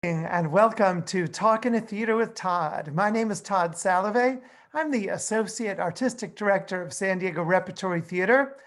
And welcome to Talkin' a Theater with Todd. My name is Todd Salovey. I'm the Associate Artistic Director of San Diego Repertory Theater.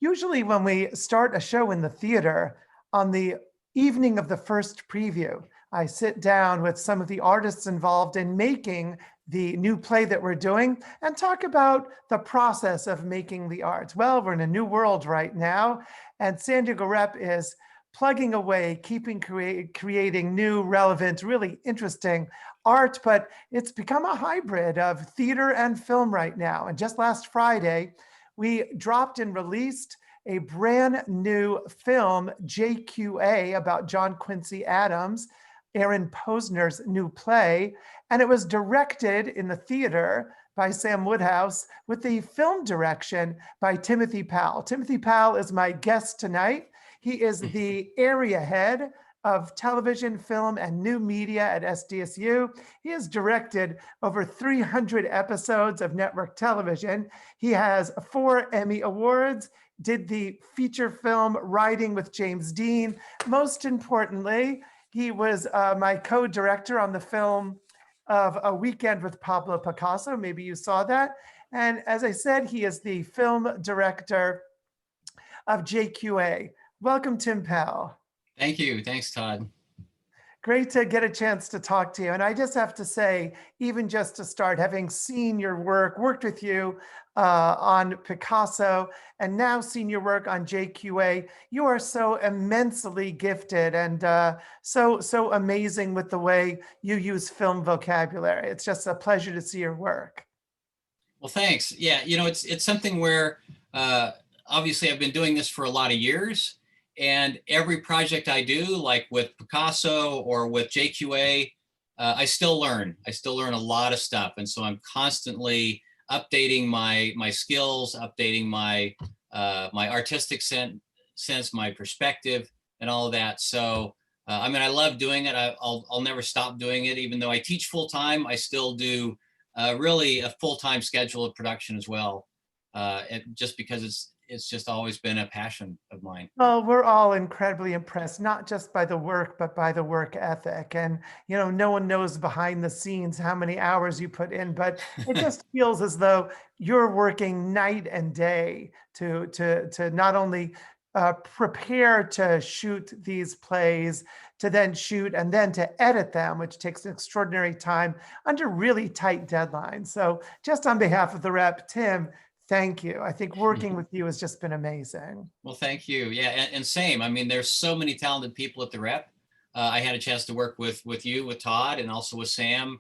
Usually when we start a show in the theater, on the evening of the first preview, I sit down with some of the artists involved in making the new play that we're doing and talk about the process of making the art. Well, we're in a new world right now, and San Diego Rep is plugging away, creating new, relevant, really interesting art, but it's become a hybrid of theater and film right now. And just last Friday, we dropped and released a brand new film, JQA, about John Quincy Adams, Aaron Posner's new play. And it was directed in the theater by Sam Woodhouse with the film direction by Timothy Powell. Timothy Powell is my guest tonight. He is the area head of television, film, and new media at SDSU. He has directed over 300 episodes of network television. He has 4 Emmy Awards, did the feature film Riding with James Dean. Most importantly, he was my co-director on the film of A Weekend with Pablo Picasso. Maybe you saw that. And as I said, he is the film director of JQA. Welcome, Tim Powell. Thank you. Thanks, Todd. Great to get a chance to talk to you. And I just have to say, even just to start, having seen your work, worked with you on Picasso, and now seen your work on JQA, you are so immensely gifted and so amazing with the way you use film vocabulary. It's just a pleasure to see your work. Well, thanks. Yeah, it's something where obviously I've been doing this for a lot of years. And every project I do, like with Picasso or with JQA, I still learn. I still learn a lot of stuff. And so I'm constantly updating my skills, updating my artistic sense, my perspective, and all of that. So, I love doing it. I'll never stop doing it. Even though I teach full time, I still do really a full-time schedule of production as well. Just because it's just always been a passion of mine. Well, we're all incredibly impressed, not just by the work, but by the work ethic. And, no one knows behind the scenes how many hours you put in, but it just feels as though you're working night and day to not only prepare to shoot these plays, to then shoot and then to edit them, which takes extraordinary time under really tight deadlines. So just on behalf of the rep, Tim, thank you. I think working with you has just been amazing. Well, thank you. Yeah, and same. There's so many talented people at the rep. I had a chance to work with you, with Todd, and also with Sam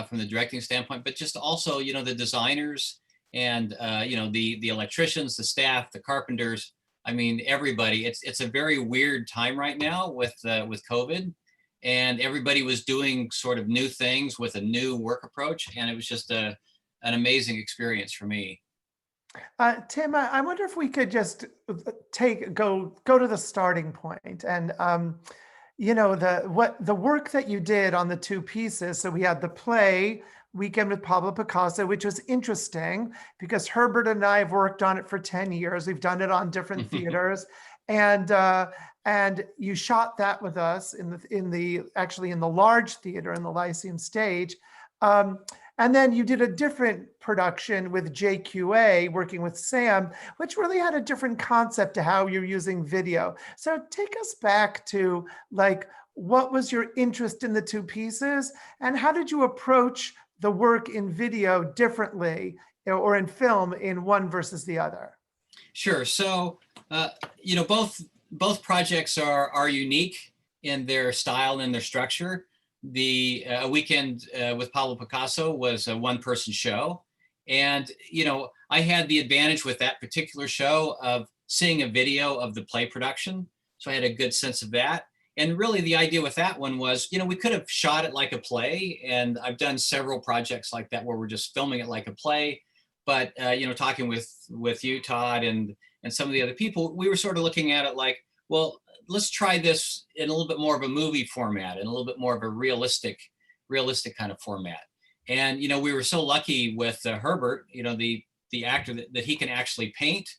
from the directing standpoint, but just also, the designers and, the electricians, the staff, the carpenters. Everybody. It's a very weird time right now with COVID, and everybody was doing sort of new things with a new work approach, and it was just an amazing experience for me. Tim, I wonder if we could just go to the starting point and the work that you did on the 2 pieces. So we had the play Weekend with Pablo Picasso, which was interesting because Herbert and I have worked on it for 10 years. We've done it on different theaters, and you shot that with us in the large theater in the Lyceum stage. And then you did a different production with JQA, working with Sam, which really had a different concept to how you're using video. So take us back to what was your interest in the 2 pieces, and how did you approach the work in video differently or in film in one versus the other? Sure. So, both projects are unique in their style and their structure. The Weekend with Pablo Picasso was a one-person show. And, I had the advantage with that particular show of seeing a video of the play production. So I had a good sense of that. And really the idea with that one was, we could have shot it like a play. And I've done several projects like that where we're just filming it like a play. But, talking with you, Todd, and some of the other people, we were sort of looking at it like, well, let's try this in a little bit more of a movie format and a little bit more of a realistic kind of format. And, we were so lucky with Herbert, the actor that he can actually paint,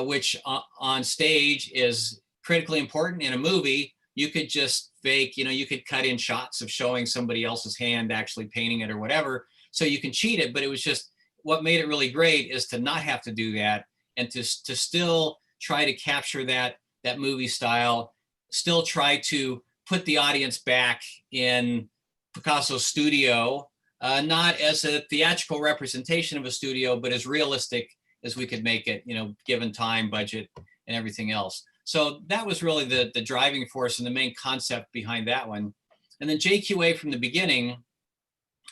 which on stage is critically important. In a movie, you could just fake, you could cut in shots of showing somebody else's hand actually painting it or whatever, so you can cheat it. But it was just, what made it really great is to not have to do that, and to still try to capture that movie style, still try to put the audience back in Picasso's studio, not as a theatrical representation of a studio, but as realistic as we could make it, given time, budget, and everything else. So that was really the driving force and the main concept behind that one. And then JQA from the beginning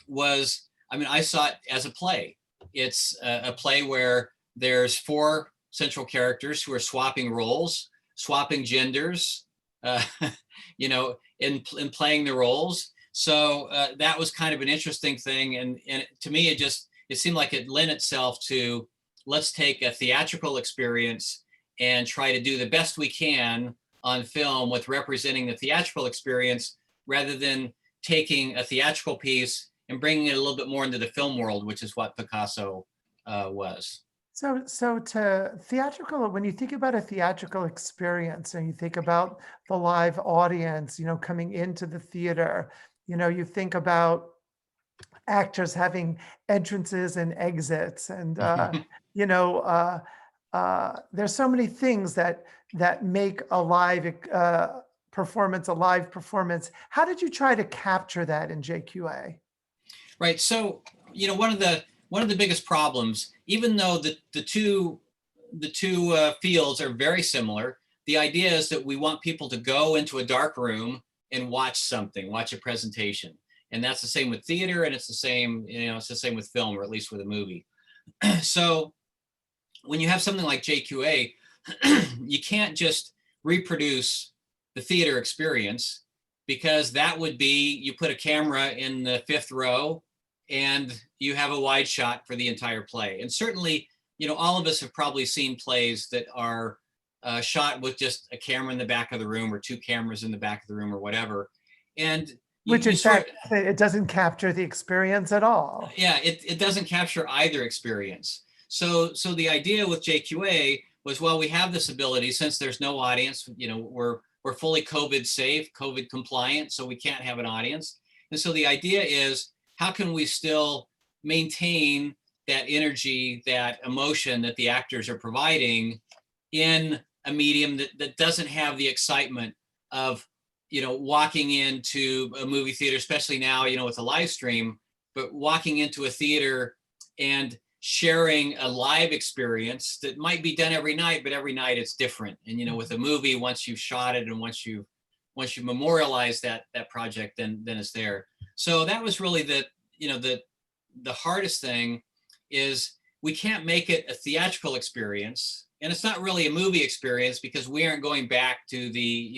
was, I saw it as a play. It's a play where there's 4 central characters who are swapping roles, swapping genders, in playing the roles. So that was kind of an interesting thing. And to me, it seemed like it lent itself to, let's take a theatrical experience and try to do the best we can on film with representing the theatrical experience, rather than taking a theatrical piece and bringing it a little bit more into the film world, which is what Picasso was. So to theatrical, when you think about a theatrical experience and you think about the live audience, coming into the theater, you think about actors having entrances and exits, and there's so many things that make a live performance a live performance. How did you try to capture that in JQA? Right. So, one of the biggest problems, even though the two fields are very similar, the idea is that we want people to go into a dark room and watch a presentation. And that's the same with theater, and it's the same with film, or at least with a movie. So when you have something like JQA, you can't just reproduce the theater experience, because that would be, you put a camera in the 5th row and you have a wide shot for the entire play. And certainly, all of us have probably seen plays that are shot with just a camera in the back of the room, or 2 cameras in the back of the room, or whatever. And which in fact, it doesn't capture the experience at all. Yeah, it doesn't capture either experience. So the idea with JQA was, well, we have this ability, since there's no audience, we're fully COVID safe, COVID compliant, so we can't have an audience. And so the idea is, how can we still maintain that energy, that emotion that the actors are providing in a medium that doesn't have the excitement of, walking into a movie theater, especially now, with a live stream, but walking into a theater and sharing a live experience that might be done every night, but every night it's different. And, with a movie, once you've shot it and once you memorialize that project, then it's there. So that was really the hardest thing, is we can't make it a theatrical experience, and it's not really a movie experience, because we aren't going back to the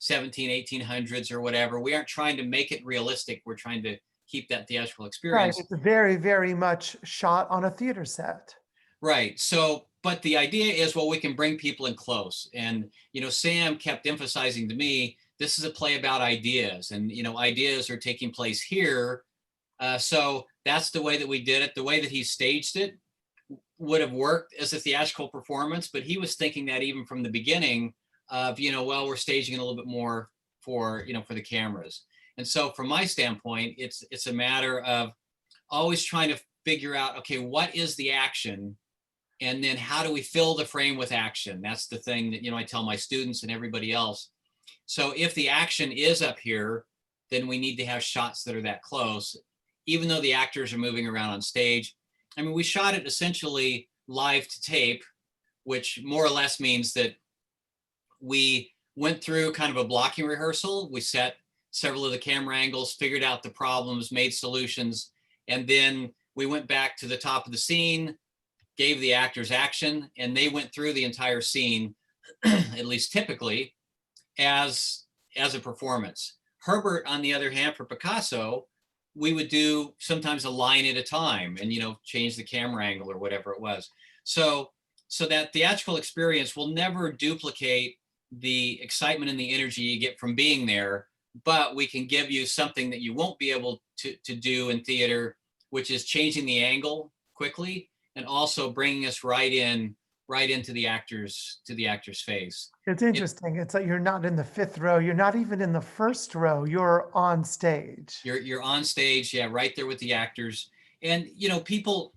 1800s or whatever. We aren't trying to make it realistic. We're trying to keep that theatrical experience. Right. It's very, very much shot on a theater set. Right. So, but the idea is, well, we can bring people in close. And, Sam kept emphasizing to me, this is a play about ideas, and, ideas are taking place here. So that's the way that we did it. The way that he staged it would have worked as a theatrical performance, but he was thinking that even from the beginning of, well, we're staging it a little bit more for the cameras. And so from my standpoint, it's a matter of always trying to figure out, okay, what is the action? And then how do we fill the frame with action? That's the thing that, I tell my students and everybody else. So if the action is up here, then we need to have shots that are that close, even though the actors are moving around on stage. We shot it essentially live to tape, which more or less means that we went through kind of a blocking rehearsal. We set several of the camera angles, figured out the problems, made solutions, and then we went back to the top of the scene, gave the actors action, and they went through the entire scene, at least typically, as a performance. Herbert, on the other hand, for Picasso, we would do sometimes a line at a time and, change the camera angle or whatever it was. So that theatrical experience will never duplicate the excitement and the energy you get from being there, but we can give you something that you won't be able to do in theater, which is changing the angle quickly and also bringing us right in right into the actor's face. It's interesting. It's like you're not in the fifth row. You're not even in the first row. You're on stage. You're on stage, yeah, right there with the actors. And people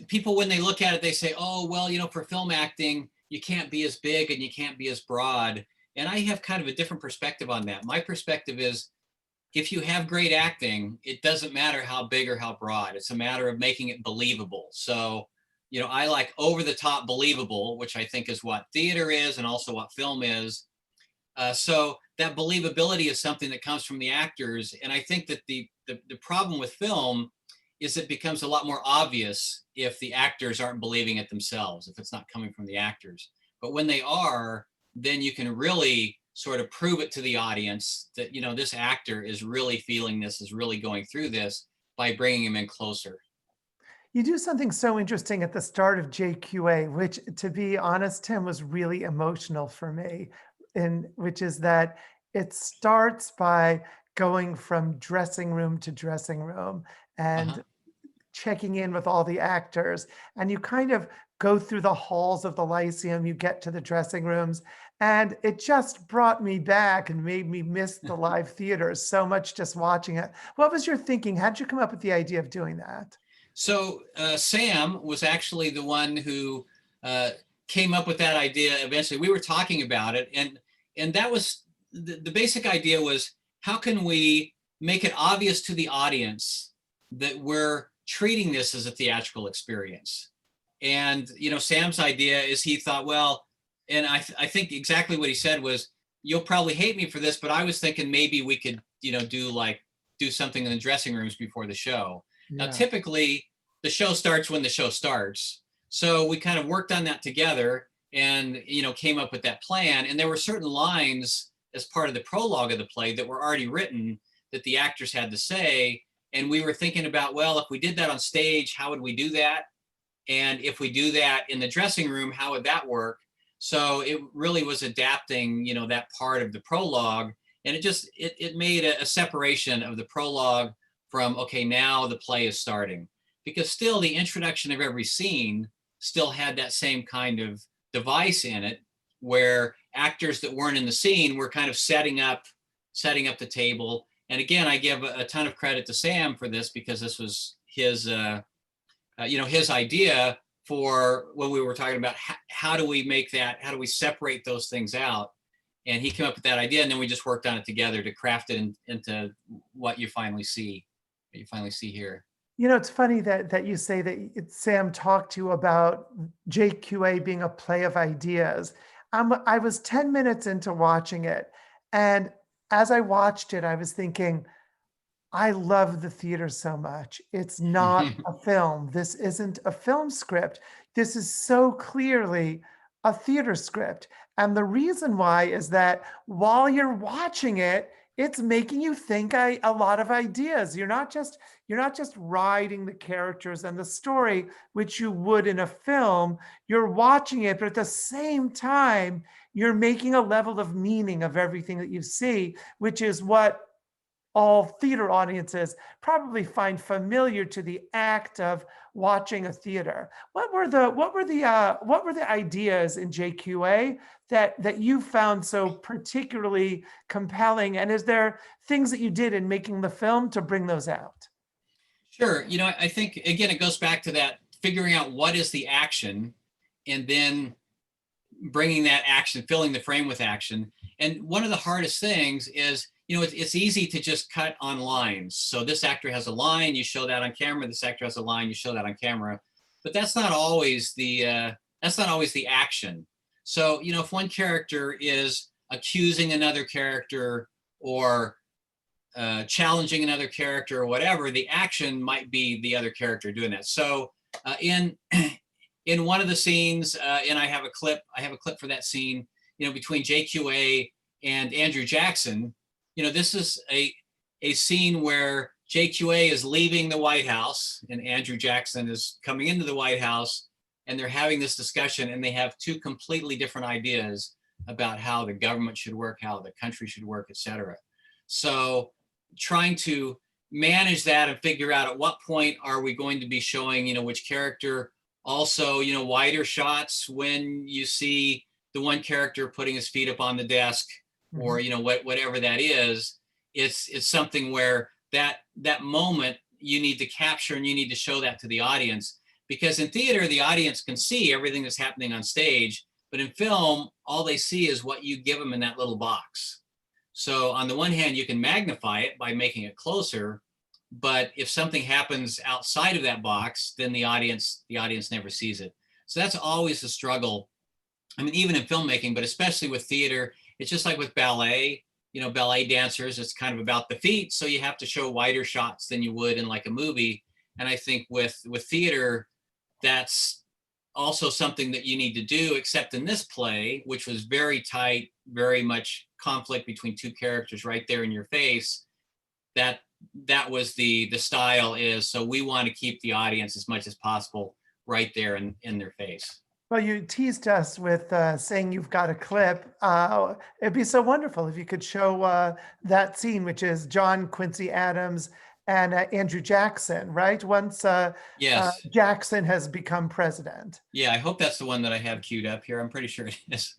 when they look at it, they say, oh, well, for film acting, you can't be as big and you can't be as broad. And I have kind of a different perspective on that. My perspective is, if you have great acting, it doesn't matter how big or how broad. It's a matter of making it believable. So, I like over the top believable, which I think is what theater is and also what film is. So that believability is something that comes from the actors. And I think that the problem with film is it becomes a lot more obvious if the actors aren't believing it themselves, if it's not coming from the actors. But when they are, then you can really sort of prove it to the audience that, this actor is really feeling this, is really going through this, by bringing him in closer. You do something so interesting at the start of JQA, which, to be honest, Tim, was really emotional for me, and which is that it starts by going from dressing room to dressing room Uh-huh. and checking in with all the actors, and you kind of go through the halls of the Lyceum, you get to the dressing rooms, and it just brought me back and made me miss the live theater so much just watching it. What was your thinking? How'd you come up with the idea of doing that? So Sam was actually the one who came up with that idea. Eventually, we were talking about it, and that was the basic idea was, how can we make it obvious to the audience that we're treating this as a theatrical experience? And Sam's idea is, he thought, well, and I think exactly what he said was, you'll probably hate me for this, but I was thinking maybe we could do something in the dressing rooms before the show. Now, Yeah. typically, the show starts when the show starts. So we kind of worked on that together and, came up with that plan. And there were certain lines as part of the prologue of the play that were already written that the actors had to say. And we were thinking about, well, if we did that on stage, how would we do that? And if we do that in the dressing room, how would that work? So it really was adapting, that part of the prologue. And it made a separation of the prologue from, okay, now the play is starting. Because still, the introduction of every scene still had that same kind of device in it, where actors that weren't in the scene were kind of setting up the table. And again, I give a ton of credit to Sam for this, because this was his his idea for when we were talking about how do we separate those things out. And he came up with that idea, and then we just worked on it together to craft it into what you finally see here. It's funny that you say that Sam talked to you about JQA being a play of ideas. I was 10 minutes into watching it, and as I watched it, I was thinking, I love the theater so much. It's not a film. This isn't a film script. This is so clearly a theater script. And the reason why is that while you're watching it, it's making you think a lot of ideas. You're not just riding the characters and the story, which you would in a film. You're watching it, but at the same time, you're making a level of meaning of everything that you see, which is what all theater audiences probably find familiar to the act of watching a theater. What were the ideas in JQA that you found so particularly compelling? And is there things that you did in making the film to bring those out? Sure. I think, again, it goes back to that figuring out what is the action, and then bringing that action, filling the frame with action. And one of the hardest things is, it's easy to just cut on lines. So this actor has a line, you show that on camera. This actor has a line, you show that on camera. But that's not always the action. So, if one character is accusing another character, or challenging another character, or whatever, the action might be the other character doing that. So in one of the scenes, and I have a clip for that scene, between JQA and Andrew Jackson. This is a scene where JQA is leaving the White House and Andrew Jackson is coming into the White House, and they're having this discussion, and they have two completely different ideas about how the government should work, how the country should work, etc. So trying to manage that and figure out at what point are we going to be showing, which character Also, wider shots when you see the one character putting his feet up on the desk, or whatever that is. It's something where that moment you need to capture, and you need to show that to the audience, because in theater the audience can see everything that's happening on stage, but in film all they see is what you give them in that little box. So on the one hand you can magnify it by making it closer, but if something happens outside of that box, then the audience never sees it. So that's always the struggle. I mean, even in filmmaking, but especially with theater, it's just like with ballet. Ballet dancers, it's kind of about the feet, so you have to show wider shots than you would in like a movie. And I think with theater, that's also something that you need to do, except in this play, which was very tight, very much conflict between two characters right there in your face. That was the style is, so we want to keep the audience as much as possible right there in their face. Well, you teased us with saying you've got a clip. It'd be so wonderful if you could show that scene, which is John Quincy Adams and Andrew Jackson, right? Once Yes. Jackson has become president. Yeah, I hope that's the one that I have queued up here. I'm pretty sure it is.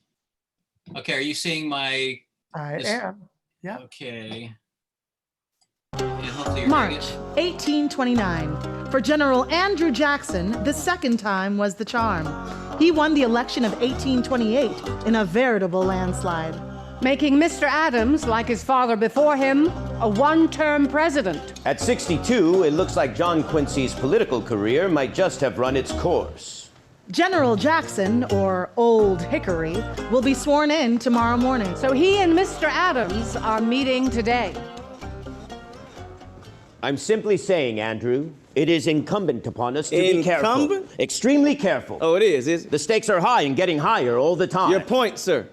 Okay, are you seeing my... I am, yeah. Okay. And hopefully you're March hearing it. 1829. For General Andrew Jackson, the second time was the charm. He won the election of 1828 in a veritable landslide, making Mr. Adams, like his father before him, a one-term president. At 62, it looks like John Quincy's political career might just have run its course. General Jackson, or Old Hickory, will be sworn in tomorrow morning. So he and Mr. Adams are meeting today. I'm simply saying, Andrew, it is incumbent upon us to be careful. Incumbent? Extremely careful. Oh, it is it? The stakes are high and getting higher all the time. Your point, sir.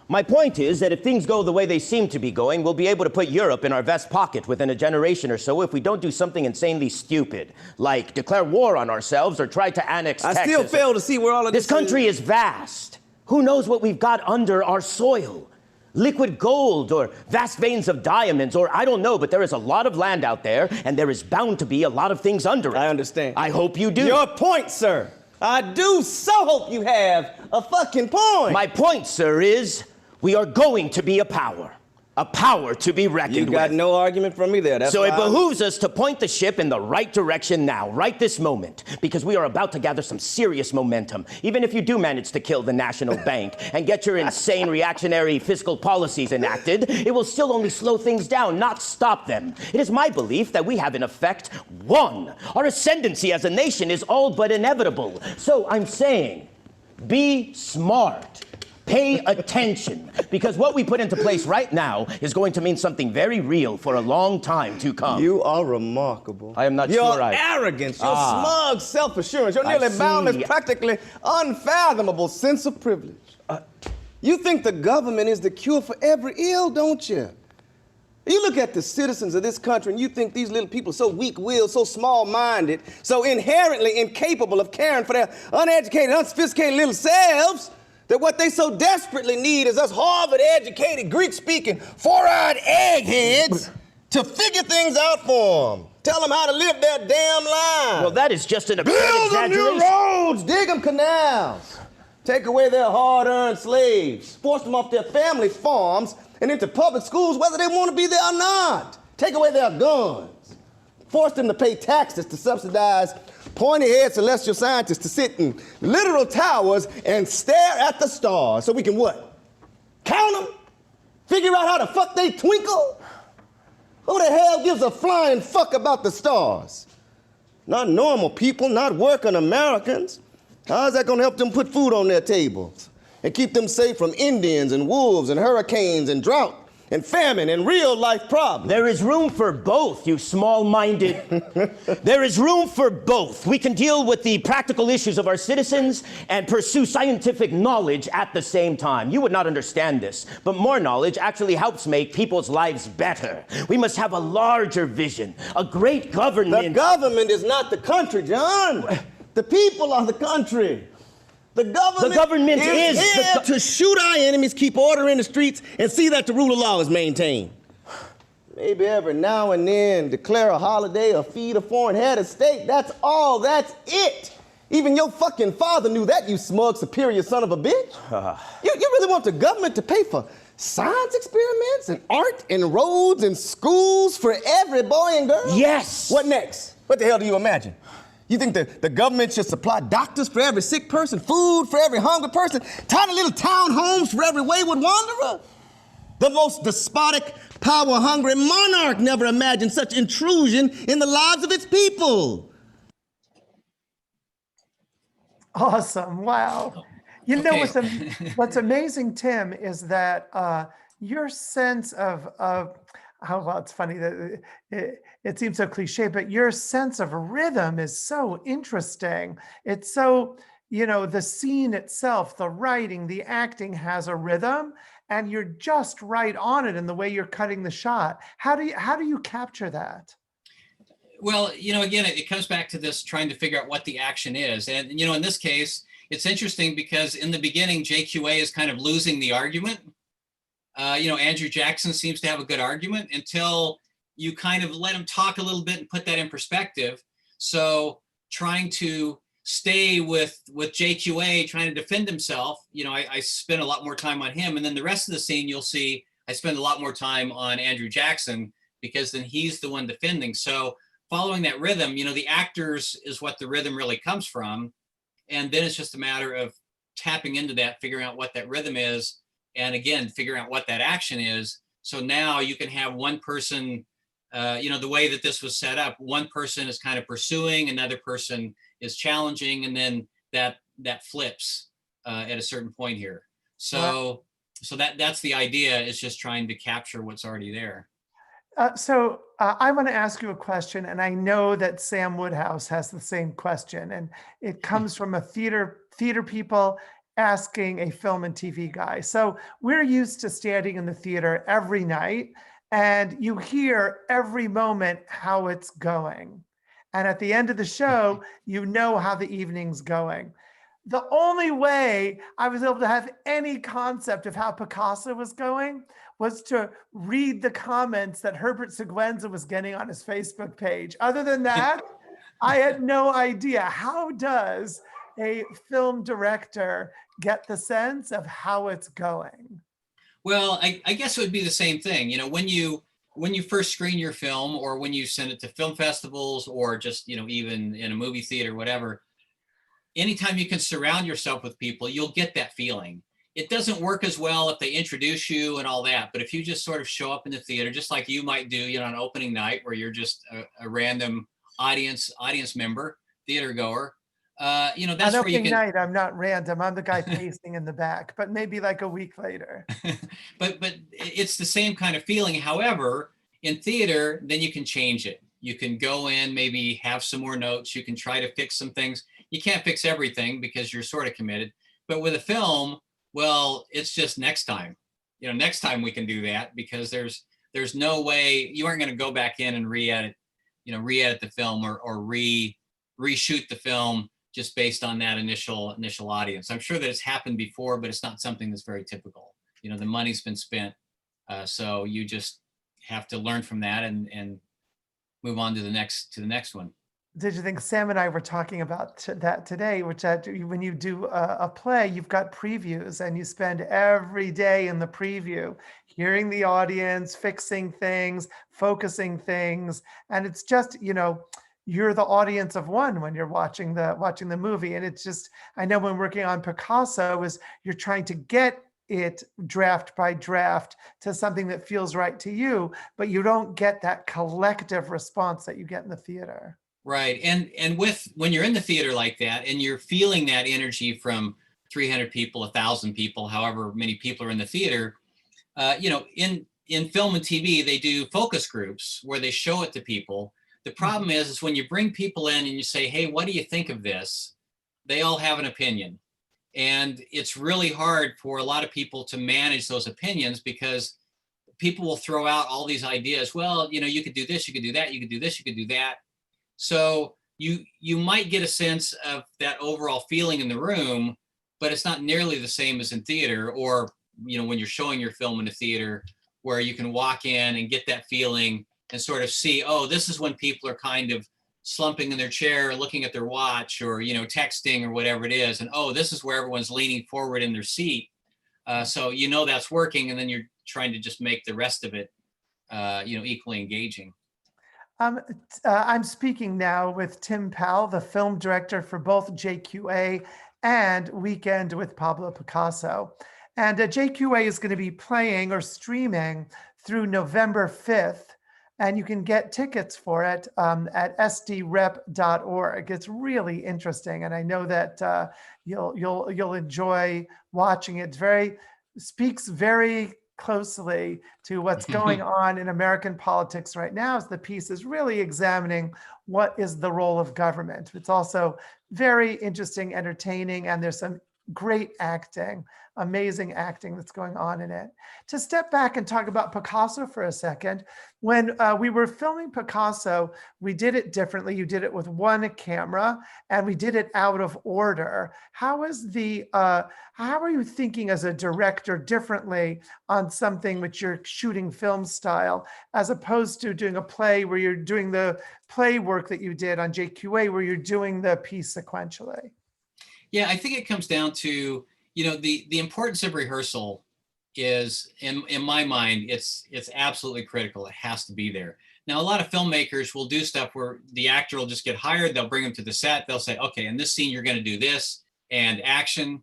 My point is that if things go the way they seem to be going, we'll be able to put Europe in our vest pocket within a generation or so if we don't do something insanely stupid, like declare war on ourselves or try to annex Texas. I still fail to see where all of This country is vast. Who knows what we've got under our soil? Liquid gold or vast veins of diamonds, or I don't know, but there is a lot of land out there, and there is bound to be a lot of things under it. I understand. I hope you do. Your point, sir. I do so hope you have a fucking point. My point, sir, is we are going to be a power to be reckoned with. You got no argument from me there. That's so why it behooves us to point the ship in the right direction now, right this moment, because we are about to gather some serious momentum. Even if you do manage to kill the National Bank and get your insane reactionary fiscal policies enacted, it will still only slow things down, not stop them. It is my belief that we have in effect won. Our ascendancy as a nation is all but inevitable. So I'm saying, be smart. Pay attention, because what we put into place right now is going to mean something very real for a long time to come. You are remarkable. I am not your sure arrogance, your smug self-assurance, your nearly boundless, practically unfathomable sense of privilege. You think the government is the cure for every ill, don't you? You look at the citizens of this country and you think these little people are so weak-willed, so small-minded, so inherently incapable of caring for their uneducated, unsophisticated little selves, that what they so desperately need is us Harvard-educated, Greek-speaking, four-eyed eggheads to figure things out for them. Tell them how to live their damn lives. Well, that is just an absurd exaggeration. Build them new roads, dig them canals, take away their hard-earned slaves, force them off their family farms and into public schools whether they want to be there or not. Take away their guns, force them to pay taxes to subsidize pointy-head celestial scientists to sit in literal towers and stare at the stars so we can what? Count them? Figure out how the fuck they twinkle? Who the hell gives a flying fuck about the stars? Not normal people, not working Americans. How is that gonna help them put food on their tables and keep them safe from Indians and wolves and hurricanes and drought and famine and real-life problems? There is room for both, you small-minded. There is room for both. We can deal with the practical issues of our citizens and pursue scientific knowledge at the same time. You would not understand this, but more knowledge actually helps make people's lives better. We must have a larger vision, a great government. The government is not the country, John. The people are the country. The government is here to shoot our enemies, keep order in the streets, and see that the rule of law is maintained. Maybe every now and then declare a holiday or feed a foreign head of state. That's all. That's it. Even your fucking father knew that, you smug, superior son of a bitch. You really want the government to pay for science experiments and art and roads and schools for every boy and girl? Yes! What next? What the hell do you imagine? You think the government should supply doctors for every sick person, food for every hungry person, tiny little townhomes for every wayward wanderer? The most despotic, power-hungry monarch never imagined such intrusion in the lives of its people. Awesome. Wow. You know, Okay. what's amazing, Tim, is that your sense of how, well, it's funny that it seems so cliche, but your sense of rhythm is so interesting. It's so, you know, the scene itself, the writing, the acting has a rhythm, and you're just right on it in the way you're cutting the shot. How do you capture that? Well, you know, again, it comes back to this trying to figure out what the action is. And, you know, in this case, it's interesting because in the beginning, JQA is kind of losing the argument. You know, Andrew Jackson seems to have a good argument until you kind of let him talk a little bit and put that in perspective. So trying to stay with JQA, trying to defend himself, you know, I spend a lot more time on him. And then the rest of the scene, you'll see I spend a lot more time on Andrew Jackson because then he's the one defending. So following that rhythm, you know, the actors is what the rhythm really comes from. And then it's just a matter of tapping into that, figuring out what that rhythm is. And again, figuring out what that action is. So now you can have one person, you know, the way that this was set up, one person is kind of pursuing, another person is challenging, and then that flips at a certain point here. So that's the idea, is just trying to capture what's already there. I want to ask you a question, and I know that Sam Woodhouse has the same question, and it comes from a theater people asking a film and TV guy. So we're used to standing in the theater every night, and you hear every moment how it's going. And at the end of the show, you know how the evening's going. The only way I was able to have any concept of how Picasso was going was to read the comments that Herbert Seguenza was getting on his Facebook page. Other than that, I had no idea. How does a film director get the sense of how it's going? Well, I guess it would be the same thing. You know, when you first screen your film, or when you send it to film festivals, or just, you know, even in a movie theater, whatever, anytime you can surround yourself with people, you'll get that feeling. It doesn't work as well if they introduce you and all that, but if you just sort of show up in the theater, just like you might do, you know, on opening night, where you're just a random audience member, theater goer, you know, that's on where you opening can. night, I'm not random. I'm the guy pacing in the back, but maybe like a week later. but it's the same kind of feeling. However, in theater, then you can change it. You can go in, maybe have some more notes. You can try to fix some things. You can't fix everything because you're sort of committed. But with a film, well, it's just next time. You know, next time we can do that, because there's no way you aren't going to go back in and re-edit the film, or reshoot the film just based on that initial audience. I'm sure that it's happened before, but it's not something that's very typical. You know, the money's been spent, so you just have to learn from that and move on to the next one. Did you think Sam and I were talking about that today, which when you do a play, you've got previews, and you spend every day in the preview, hearing the audience, fixing things, focusing things. And it's just, you know, you're the audience of one when you're watching the movie. And it's just, I know when working on Picasso, is you're trying to get it draft by draft to something that feels right to you, but you don't get that collective response that you get in the theater. Right. And when you're in the theater like that, and you're feeling that energy from 300 people, 1,000 people, however many people are in the theater, you know, in film and TV, they do focus groups where they show it to people. The problem is when you bring people in and you say, hey, what do you think of this? They all have an opinion. And it's really hard for a lot of people to manage those opinions, because people will throw out all these ideas. Well, you know, you could do this, you could do that, you could do this, you could do that. So you might get a sense of that overall feeling in the room, but it's not nearly the same as in theater, or, you know, when you're showing your film in a theater, where you can walk in and get that feeling and sort of see, oh, this is when people are kind of slumping in their chair, looking at their watch, or texting or whatever it is, and oh, this is where everyone's leaning forward in their seat. So that's working, and then you're trying to just make the rest of it equally engaging. I'm speaking now with Tim Powell, the film director for both JQA and Weekend with Pablo Picasso. And JQA is going to be playing or streaming through November 5th. And you can get tickets for it at sdrep.org. It's really interesting, and I know that you'll enjoy watching it. Speaks very closely to what's going on in American politics right now, as the piece is really examining what is the role of government. It's also very interesting, entertaining, and there's some great acting, amazing acting that's going on in it. To step back and talk about Picasso for a second, when we were filming Picasso, we did it differently. You did it with one camera, and we did it out of order. How are you thinking as a director differently on something which you're shooting film style, as opposed to doing a play where you're doing the play work that you did on JQA, where you're doing the piece sequentially? Yeah, I think it comes down to, the importance of rehearsal is, in my mind, it's absolutely critical. It has to be there. Now, a lot of filmmakers will do stuff where the actor will just get hired. They'll bring them to the set. They'll say, okay, in this scene, you're going to do this and action.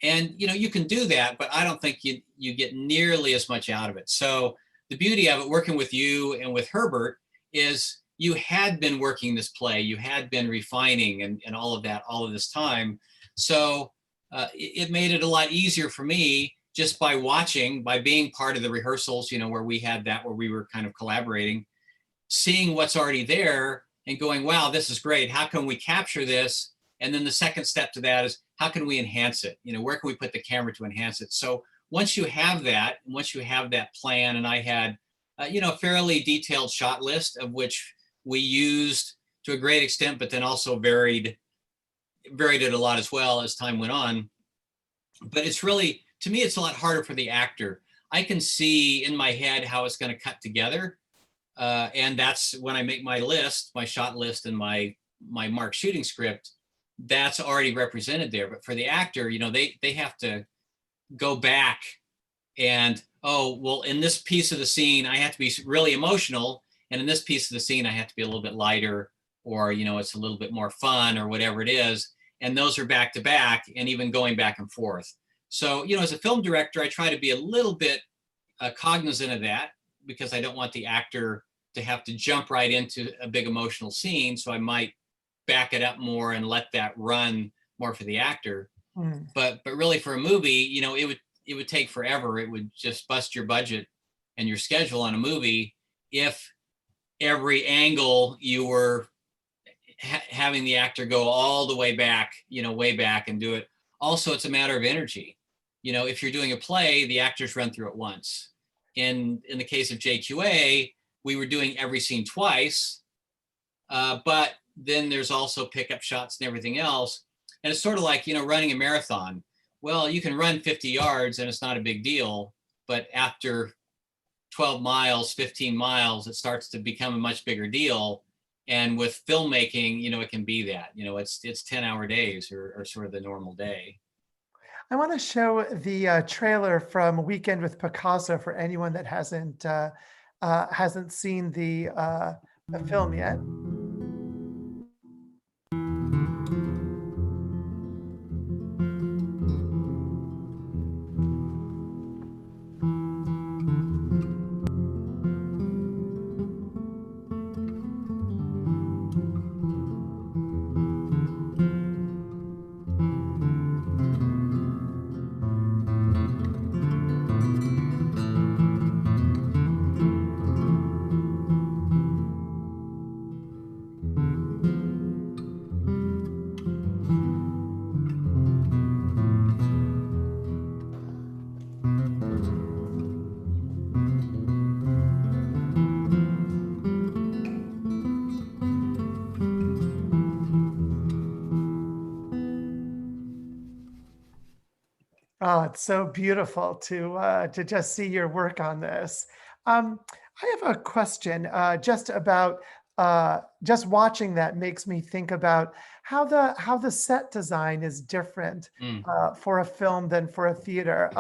And, you can do that, but I don't think you get nearly as much out of it. So the beauty of it, working with you and with Herbert, is you had been working this play. You had been refining and all of that, all of this time. So it made it a lot easier for me just by watching, by being part of the rehearsals, where we had that, where we were kind of collaborating, seeing what's already there and going, wow, this is great. How can we capture this? And then the second step to that is, how can we enhance it? Where can we put the camera to enhance it? So once you have that plan, and I had, a fairly detailed shot list of which we used to a great extent, but then also varied it a lot as well as time went on. But it's really, to me, it's a lot harder for the actor. I can see in my head how it's going to cut together. And that's when I make my list, my shot list, and my marked shooting script, that's already represented there. But for the actor, they have to go back and, oh, well, in this piece of the scene, I have to be really emotional. And in this piece of the scene, I have to be a little bit lighter, or, it's a little bit more fun, or whatever it is. And those are back to back, and even going back and forth. So, as a film director, I try to be a little bit cognizant of that, because I don't want the actor to have to jump right into a big emotional scene. So I might back it up more and let that run more for the actor. But really, for a movie, it would take forever. It would just bust your budget and your schedule on a movie if every angle you were having the actor go all the way back, way back and do it. Also, it's a matter of energy. If you're doing a play, the actors run through it once. In the case of JQA, we were doing every scene twice, but then there's also pickup shots and everything else. And it's sort of like, running a marathon. Well, you can run 50 yards and it's not a big deal, but after 12 miles, 15 miles, it starts to become a much bigger deal. And with filmmaking, it can be that, it's 10-hour days or sort of the normal day. I want to show the trailer from Weekend with Picasso for anyone that hasn't seen the film yet. Oh, it's so beautiful to just see your work on this. I have a question just about just watching that makes me think about how the set design is different for a film than for a theater.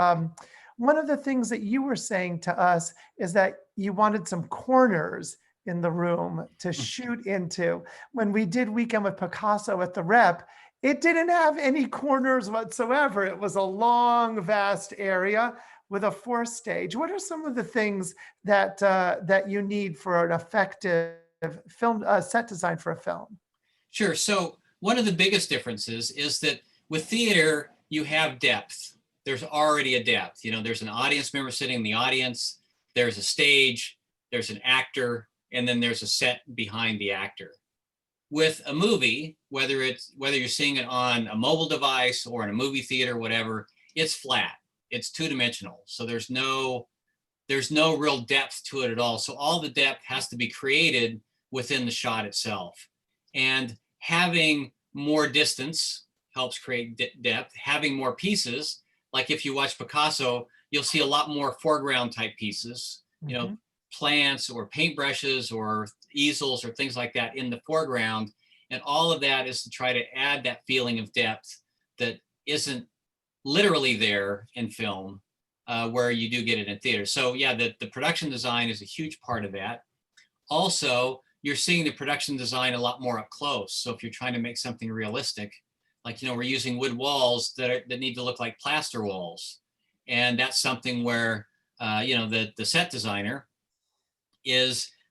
One of the things that you were saying to us is that you wanted some corners in the room to shoot into. When we did Weekend with Picasso at the Rep, it didn't have any corners whatsoever. It was a long, vast area with a 4th stage. What are some of the things that that you need for an effective film set design for a film? Sure. So one of the biggest differences is that with theater, you have depth. There's already a depth. You know, there's an audience member sitting in the audience, there's a stage, there's an actor, and then there's a set behind the actor. With a movie, whether you're seeing it on a mobile device or in a movie theater, whatever, it's flat. It's 2-dimensional. So there's no real depth to it at all. So all the depth has to be created within the shot itself. And having more distance helps create depth. Having more pieces, like if you watch Picasso, you'll see a lot more foreground type pieces, you know, plants or paintbrushes or easels or things like that in the foreground. And all of that is to try to add that feeling of depth that isn't literally there in film, where you do get it in theater. So yeah, the production design is a huge part of that. Also, you're seeing the production design a lot more up close. So if you're trying to make something realistic, like, you know, we're using wood walls that need to look like plaster walls. And that's something where, you know, the set designer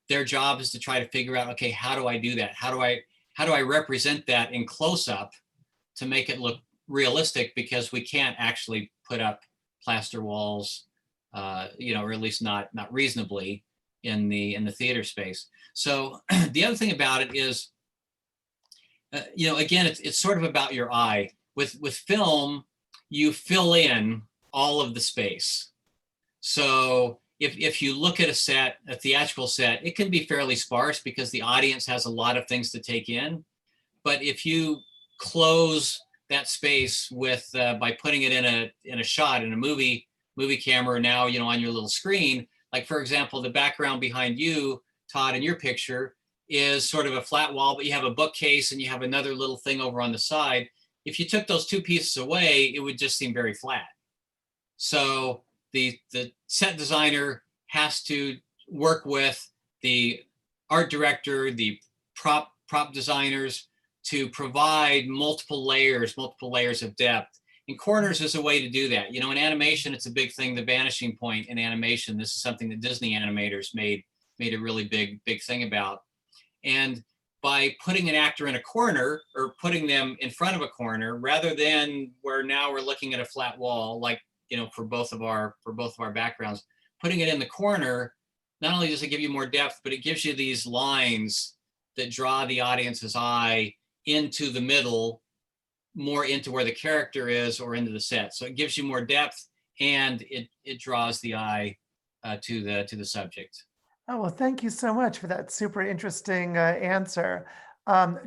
their job is to try to figure out, okay, how do I do that? How do I represent that in close up to make it look realistic, because we can't actually put up plaster walls, you know, or at least not reasonably in the theater space. So the other thing about it is, you know, again, it's sort of about your eye. With film, you fill in all of the space. So if you look at a theatrical set, it can be fairly sparse because the audience has a lot of things to take in. But if you close that space with by putting it in a shot in a movie camera, now, you know, on your little screen, like for example, the background behind you, Todd, in your picture is sort of a flat wall, but you have a bookcase and you have another little thing over on the side. If you took those 2 pieces away, it would just seem very flat. So the set designer has to work with the art director, the prop designers to provide multiple layers of depth. And corners is a way to do that. You know, in animation, it's a big thing. The vanishing point in animation, this is something that Disney animators made a really big thing about. And by putting an actor in a corner or putting them in front of a corner, rather than where now we're looking at a flat wall, like, you know, for both of our backgrounds, putting it in the corner, not only does it give you more depth, but it gives you these lines that draw the audience's eye into the middle, more into where the character is or into the set. So it gives you more depth, and it draws the eye to the subject. Oh, well, thank you so much for that super interesting answer.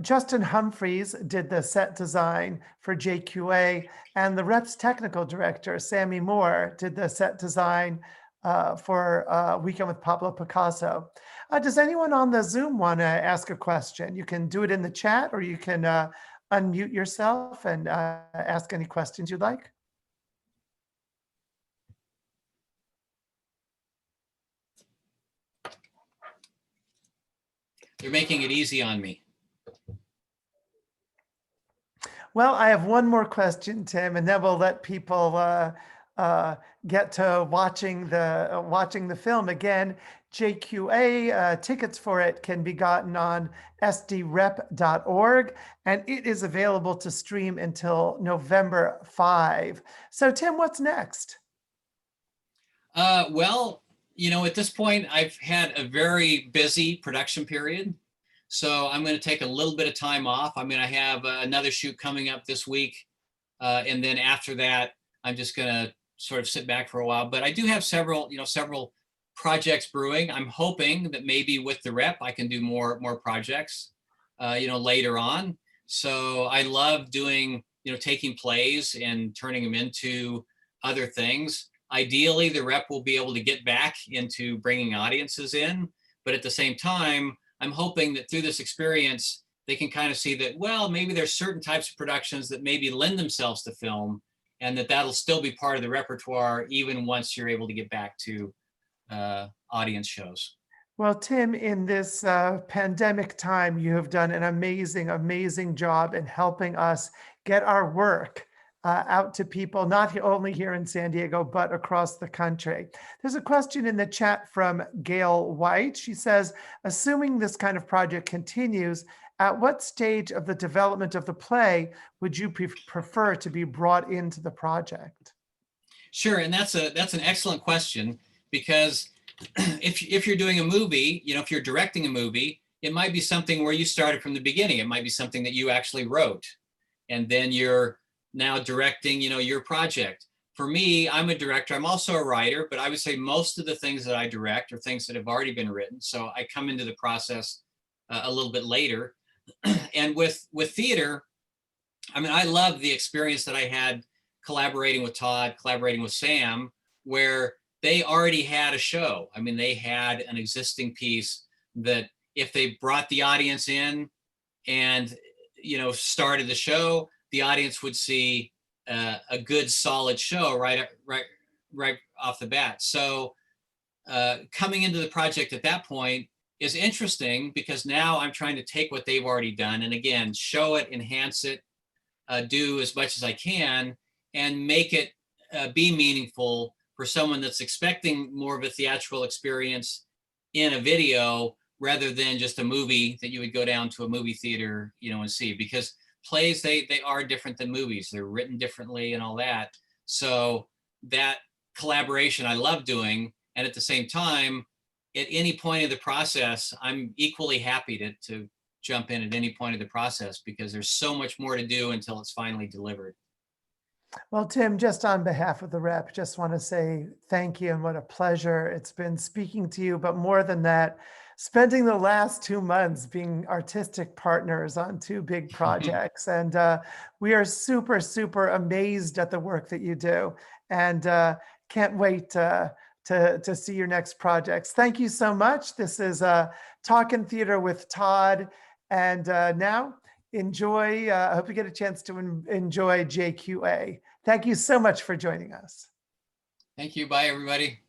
Justin Humphreys did the set design for JQA, and the Rep's technical director, Sammy Moore, did the set design for Weekend with Pablo Picasso. Does anyone on the Zoom want to ask a question? You can do it in the chat, or you can unmute yourself and ask any questions you'd like. They're making it easy on me. Well, I have one more question, Tim, and then we'll let people get to watching the film. Again, JQA tickets for it can be gotten on sdrep.org, and it is available to stream until November 5. So, Tim, what's next? Well, you know, at this point, I've had a very busy production period. So I'm going to take a little bit of time off. I'm going to have another shoot coming up this week. And then after that, I'm just going to sort of sit back for a while. But I do have several projects brewing. I'm hoping that maybe with the Rep, I can do more projects, you know, later on. So I love doing, you know, taking plays and turning them into other things. Ideally, the Rep will be able to get back into bringing audiences in, but at the same time, I'm hoping that through this experience, they can kind of see that, well, maybe there's certain types of productions that maybe lend themselves to film, and that'll still be part of the repertoire even once you're able to get back to audience shows. Well, Tim, in this pandemic time, you have done an amazing, amazing job in helping us get our work out to people, not only here in San Diego, but across the country. There's a question in the chat from Gail White. She says, assuming this kind of project continues, at what stage of the development of the play would you prefer to be brought into the project? Sure, and that's an excellent question, because if you're doing a movie, if you're directing a movie, it might be something where you started from the beginning. It might be something that you actually wrote, and then you're now directing, your project. For me, I'm a director. I'm also a writer, but I would say most of the things that I direct are things that have already been written. So I come into the process a little bit later. And with theater, I mean, I love the experience that I had collaborating with Todd, collaborating with Sam, where they already had a show. I mean, they had an existing piece that if they brought the audience in and, started the show, the audience would see a good, solid show right off the bat. So coming into the project at that point is interesting, because now I'm trying to take what they've already done and again, show it, enhance it, do as much as I can, and make it be meaningful for someone that's expecting more of a theatrical experience in a video rather than just a movie that you would go down to a movie theater, and see. Because plays, they are different than movies. They're written differently and all that. So that collaboration I love doing, and at the same time, at any point of the process, I'm equally happy to jump in at any point of the process, because there's so much more to do until it's finally delivered. Well, Tim, just on behalf of the rep, just want to say thank you, and what a pleasure it's been speaking to you. But more than that, spending the last 2 months being artistic partners on 2 big projects. And we are super, super amazed at the work that you do, and can't wait to see your next projects. Thank you so much. This is Talkin' Theater with Todd. And now enjoy, I hope you get a chance to enjoy JQA. Thank you so much for joining us. Thank you. Bye, everybody.